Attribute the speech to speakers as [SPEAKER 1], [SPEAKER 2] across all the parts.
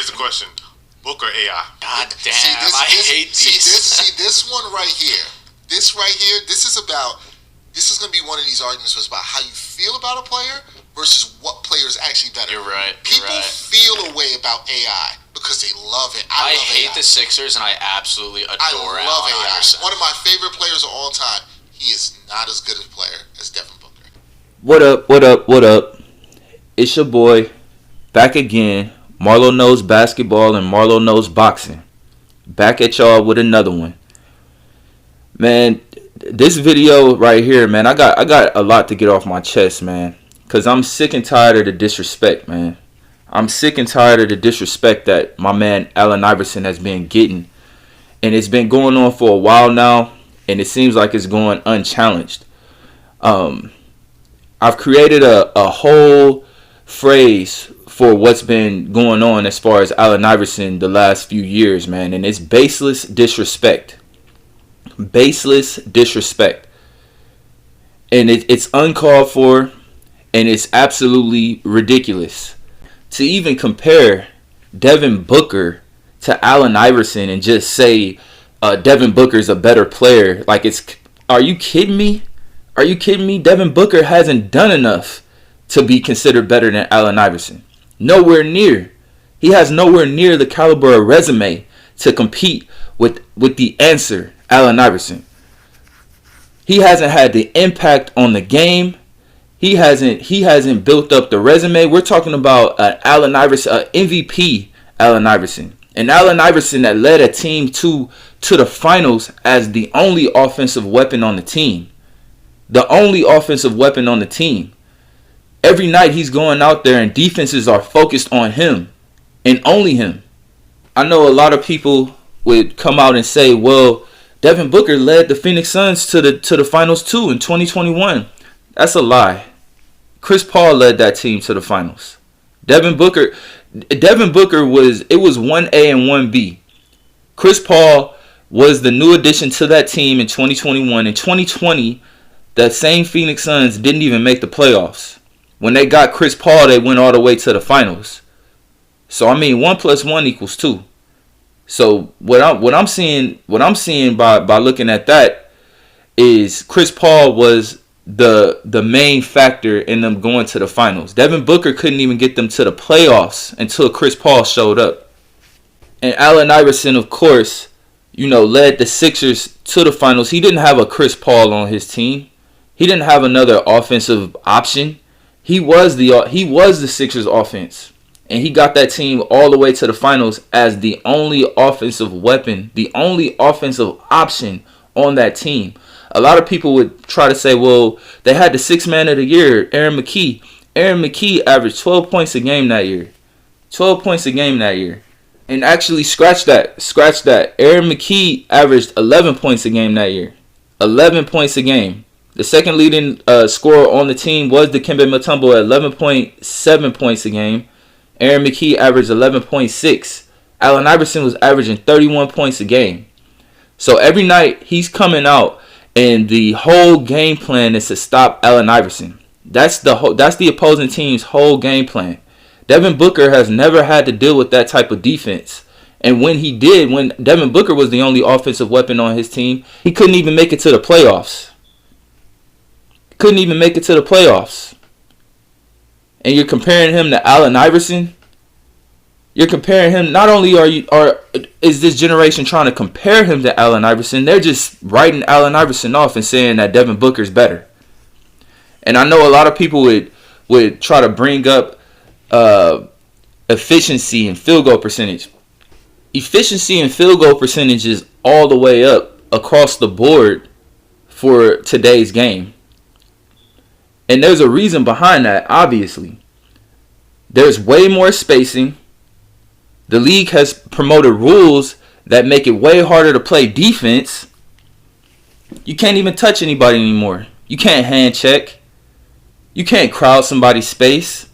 [SPEAKER 1] here's the question: Book or AI?
[SPEAKER 2] God damn, I hate these.
[SPEAKER 3] See this one right here. This right here. This is going to be one of these arguments was about how you feel about a player versus what player is actually better.
[SPEAKER 2] You're right.
[SPEAKER 3] People feel a way about AI because they love it. I hate
[SPEAKER 2] the Sixers, and I absolutely adore Allen Iverson.
[SPEAKER 3] One of my favorite players of all time. He is not as good a player as Devin Booker.
[SPEAKER 4] What up, what up, what up? It's your boy, back again. Marlo knows basketball and Marlo knows boxing. Back at y'all with another one. Man, this video right here, man, I got a lot to get off my chest, man. Because I'm sick and tired of the disrespect, man. I'm sick and tired of the disrespect that my man Allen Iverson has been getting. And it's been going on for a while now. And it seems like it's going unchallenged. I've created a whole phrase for what's been going on as far as Allen Iverson the last few years, man. And it's baseless disrespect. Baseless disrespect. And it's uncalled for. And it's absolutely ridiculous. To even compare Devin Booker to Allen Iverson and just say Devin Booker's a better player. Like, are you kidding me? Are you kidding me? Devin Booker hasn't done enough to be considered better than Allen Iverson. Nowhere near. He has nowhere near the caliber of resume to compete with the answer, Allen Iverson. He hasn't had the impact on the game. He hasn't built up the resume. We're talking about Allen Iverson, MVP Allen Iverson. And Allen Iverson that led a team to the finals as the only offensive weapon on the team. The only offensive weapon on the team. Every night he's going out there and defenses are focused on him and only him. I know a lot of people would come out and say, well, Devin Booker led the Phoenix Suns to the finals too in 2021. That's a lie. Chris Paul led that team to the finals. Devin Booker was 1A and 1B. Chris Paul was the new addition to that team in 2021. In 2020, that same Phoenix Suns didn't even make the playoffs. When they got Chris Paul, they went all the way to the finals. So I mean, 1 + 1 = 2. So what I'm seeing by looking at that is Chris Paul was the main factor in them going to the finals. Devin Booker couldn't even get them to the playoffs until Chris Paul showed up. And Allen Iverson, of course, led the Sixers to the finals. He didn't have a Chris Paul on his team. He didn't have another offensive option. He was the Sixers offense. And he got that team all the way to the finals as the only offensive weapon, the only offensive option on that team. A lot of people would try to say, well, they had the sixth man of the year, Aaron McKee. Aaron McKee averaged 12 points a game that year. 12 points a game that year. And actually, scratch that. Aaron McKee averaged 11 points a game that year. 11 points a game. The second leading scorer on the team was Dikembe Mutombo at 11.7 points a game. Aaron McKee averaged 11.6. Allen Iverson was averaging 31 points a game. So every night he's coming out and the whole game plan is to stop Allen Iverson. That's the opposing team's whole game plan. Devin Booker has never had to deal with that type of defense. And when Devin Booker was the only offensive weapon on his team, he couldn't even make it to the playoffs. And you're comparing him to Allen Iverson? You're comparing him, not only is this generation trying to compare him to Allen Iverson, they're just writing Allen Iverson off and saying that Devin Booker's better. And I know a lot of people would try to bring up efficiency and field goal percentage. Efficiency and field goal percentage is all the way up across the board for today's game. And there's a reason behind that, obviously. There's way more spacing. The league has promoted rules that make it way harder to play defense. You can't even touch anybody anymore. You can't hand check. You can't crowd somebody's space.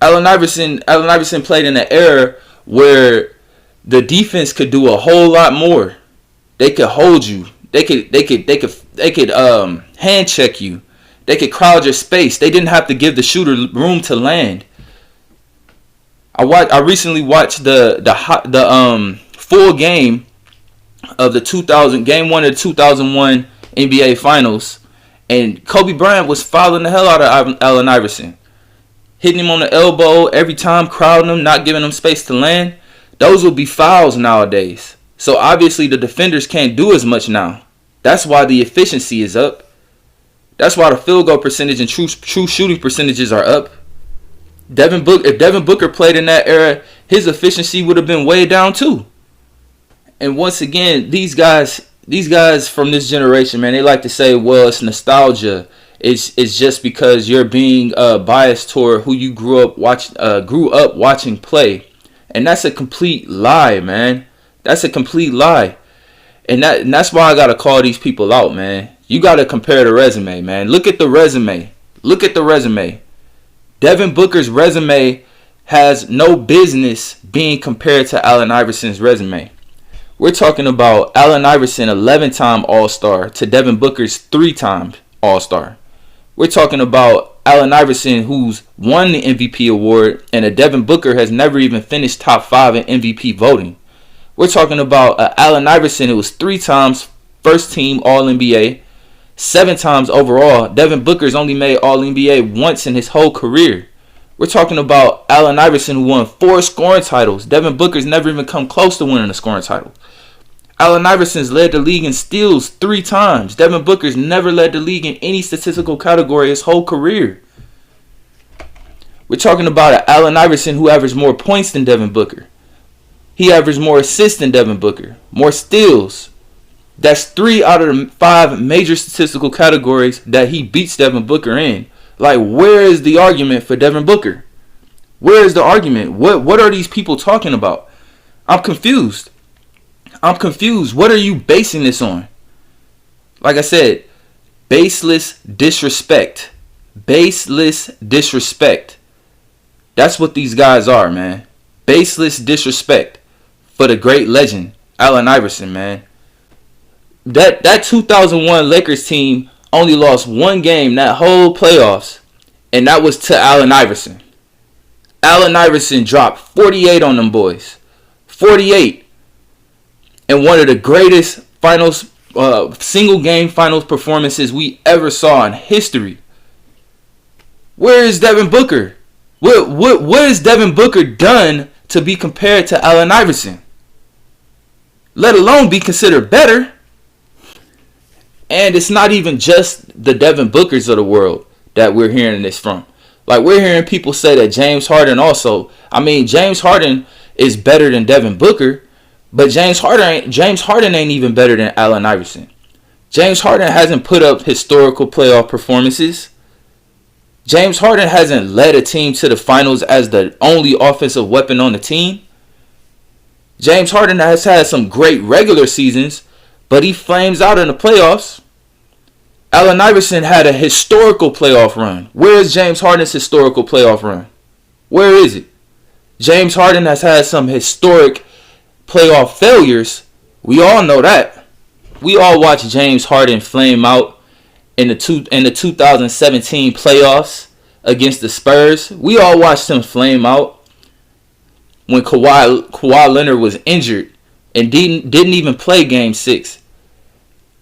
[SPEAKER 4] Allen Iverson played in an era where the defense could do a whole lot more. They could hold you. They could hand check you. They could crowd your space. They didn't have to give the shooter room to land. I recently watched the full game of the 2000 game 1 of the 2001 NBA Finals, and Kobe Bryant was fouling the hell out of Allen Iverson, hitting him on the elbow every time, crowding him, not giving him space to land. Those would be fouls nowadays. So obviously the defenders can't do as much now. That's why the efficiency is up. That's why the field goal percentage and true shooting percentages are up. If Devin Booker played in that era, his efficiency would have been way down too. And once again, these guys from this generation, man, they like to say, well, it's nostalgia. It's just because you're being biased toward who you grew up watching play. And that's a complete lie, man. That's a complete lie. And that's why I got to call these people out, man. You got to compare the resume, man. Look at the resume. Devin Booker's resume has no business being compared to Allen Iverson's resume. We're talking about Allen Iverson, 11-time All-Star, to Devin Booker's 3-time All-Star. We're talking about Allen Iverson, who's won the MVP award, and a Devin Booker has never even finished top 5 in MVP voting. We're talking about Allen Iverson, who was 3 times first-team All-NBA, 7 times overall. Devin Booker's only made All-NBA once in his whole career. We're talking about Allen Iverson, who won 4 scoring titles. Devin Booker's never even come close to winning a scoring title. Allen Iverson's led the league in steals 3 times. Devin Booker's never led the league in any statistical category his whole career. We're talking about Allen Iverson who averaged more points than Devin Booker. He averaged more assists than Devin Booker. More steals. That's 3 out of the 5 major statistical categories that he beats Devin Booker in. Like, where is the argument for Devin Booker? Where is the argument? What are these people talking about? I'm confused. What are you basing this on? Like I said, baseless disrespect. Baseless disrespect. That's what these guys are, man. Baseless disrespect for the great legend, Allen Iverson, man. That 2001 Lakers team only lost 1 game that whole playoffs, and that was to Allen Iverson. Allen Iverson dropped 48 on them boys. 48. And one of the greatest finals, single game finals performances we ever saw in history. Where is Devin Booker? What has Devin Booker done to be compared to Allen Iverson? Let alone be considered better. And it's not even just the Devin Bookers of the world that we're hearing this from. Like, we're hearing people say that James Harden also. I mean, James Harden is better than Devin Booker. But James Harden ain't even better than Allen Iverson. James Harden hasn't put up historical playoff performances. James Harden hasn't led a team to the finals as the only offensive weapon on the team. James Harden has had some great regular seasons, but he flames out in the playoffs. Allen Iverson had a historical playoff run. Where is James Harden's historical playoff run? Where is it? James Harden has had some historic playoff failures. We all know that. We all watched James Harden flame out in the 2017 playoffs against the Spurs. We all watched him flame out when Kawhi Leonard was injured and didn't even play Game 6.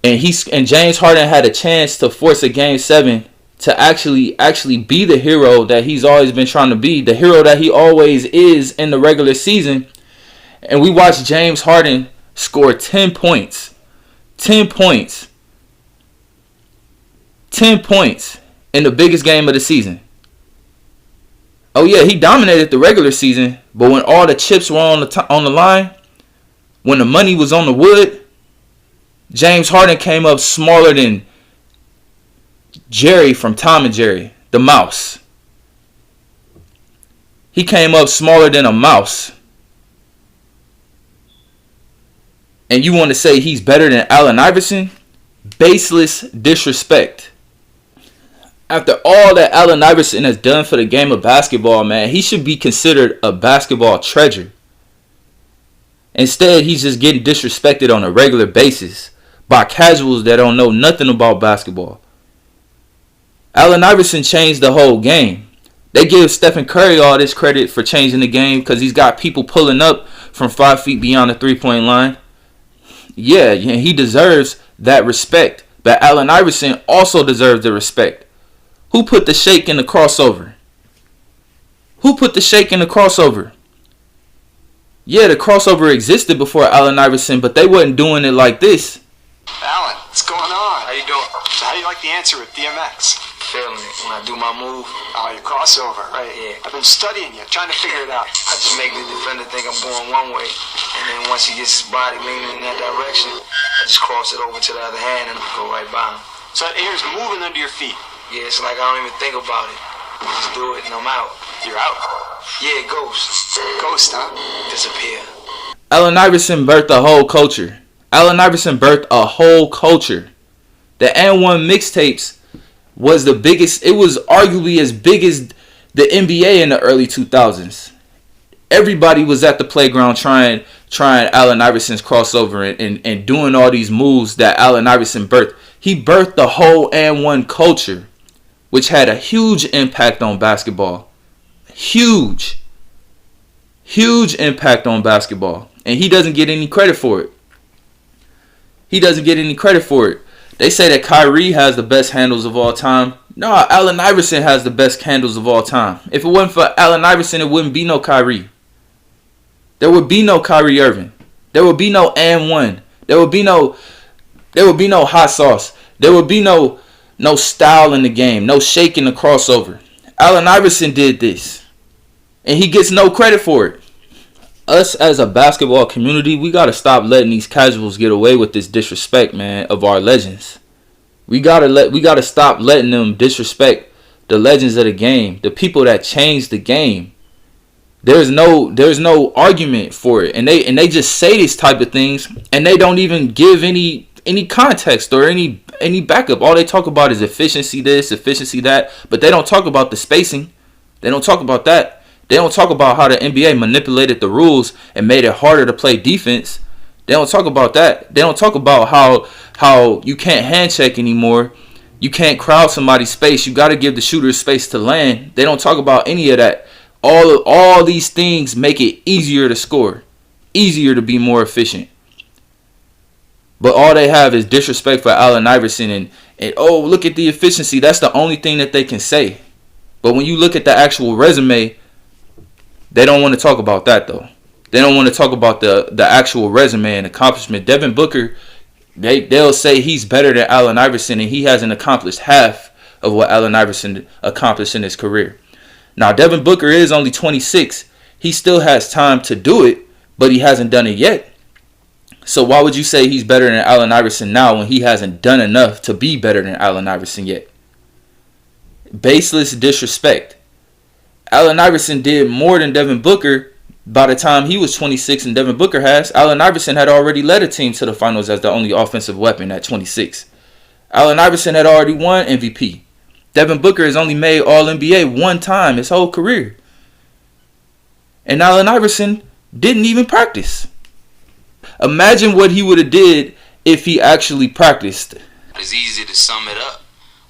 [SPEAKER 4] And James Harden had a chance to force a Game 7 to actually be the hero that he's always been trying to be, the hero that he always is in the regular season. And we watched James Harden score 10 points. 10 points. 10 points in the biggest game of the season. Oh yeah, he dominated the regular season, but when all the chips were on the line, when the money was on the wood, James Harden came up smaller than Jerry from Tom and Jerry, the mouse. He came up smaller than a mouse. And you want to say he's better than Allen Iverson? Baseless disrespect. After all that Allen Iverson has done for the game of basketball, man, he should be considered a basketball treasure. Instead, he's just getting disrespected on a regular basis by casuals that don't know nothing about basketball. Allen Iverson changed the whole game. They give Stephen Curry all this credit for changing the game because he's got people pulling up from 5 feet beyond the three-point line. Yeah, he deserves that respect. But Allen Iverson also deserves the respect. Who put the shake in the crossover? Who put the shake in the crossover? Yeah, the crossover existed before Allen Iverson, but they wasn't doing it like this.
[SPEAKER 5] Alan, what's going on?
[SPEAKER 6] How you doing?
[SPEAKER 5] So how do you like the answer with DMX?
[SPEAKER 6] Feeling it when I do my move.
[SPEAKER 5] Oh, your crossover, right?
[SPEAKER 6] Yeah.
[SPEAKER 5] I've been studying you, trying to figure it out.
[SPEAKER 6] I just make the defender think I'm going one way, and then once he gets his body leaning in that direction, I just cross it over to the other hand and go right by him.
[SPEAKER 5] So that air's moving under your feet.
[SPEAKER 6] Yeah, it's like I don't even think about it. Just do it and I'm out.
[SPEAKER 5] You're out.
[SPEAKER 6] Yeah, ghost.
[SPEAKER 5] Ghost, huh?
[SPEAKER 6] Disappear.
[SPEAKER 4] Allen Iverson birthed a whole culture. Allen Iverson birthed a whole culture. The N1 mixtapes was the biggest. It was arguably as big as the NBA in the early 2000s. Everybody was at the playground trying Allen Iverson's crossover and doing all these moves that Allen Iverson birthed. He birthed the whole N1 culture, which had a huge impact on basketball. Huge impact on basketball. And he doesn't get any credit for it. They say that Kyrie has the best handles of all time. No, Allen Iverson has the best handles of all time. If it wasn't for Allen Iverson, it wouldn't be no Kyrie. There would be no Kyrie Irving. There would be no N1. There would be no hot sauce. There would be no style in the game. No shake in the crossover. Allen Iverson did this. And he gets no credit for it. Us as a basketball community, we got to stop letting these casuals get away with this disrespect, man, of our legends. We got to stop letting them disrespect the legends of the game, the people that changed the game. There's no argument for it. And they just say these type of things and they don't even give any context or any backup. All they talk about is efficiency this, efficiency that, but they don't talk about the spacing. They don't talk about that. They don't talk about how the NBA manipulated the rules and made it harder to play defense. They don't talk about that. They don't talk about how you can't hand check anymore. You can't crowd somebody's space. You got to give the shooter space to land. They don't talk about any of that. All these things make it easier to score, easier to be more efficient. But all they have is disrespect for Allen Iverson and oh, look at the efficiency. That's the only thing that they can say. But when you look at the actual resume, they don't want to talk about that, though. They don't want to talk about the actual resume and accomplishment. Devin Booker, they'll say he's better than Allen Iverson, and he hasn't accomplished half of what Allen Iverson accomplished in his career. Now, Devin Booker is only 26. He still has time to do it, but he hasn't done it yet. So why would you say he's better than Allen Iverson now when he hasn't done enough to be better than Allen Iverson yet? Baseless disrespect. Allen Iverson did more than Devin Booker by the time he was 26 and Devin Booker has. Allen Iverson had already led a team to the finals as the only offensive weapon at 26. Allen Iverson had already won MVP. Devin Booker has only made All-NBA one time his whole career. And Allen Iverson didn't even practice. Imagine what he would have did if he actually practiced.
[SPEAKER 7] It's easy to sum it up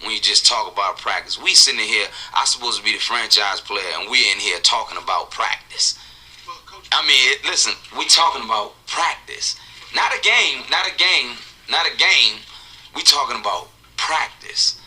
[SPEAKER 7] when you just talk about practice. We sitting here, I'm supposed to be the franchise player, and we're in here talking about practice. I mean, listen, we talking about practice. Not a game. We talking about practice.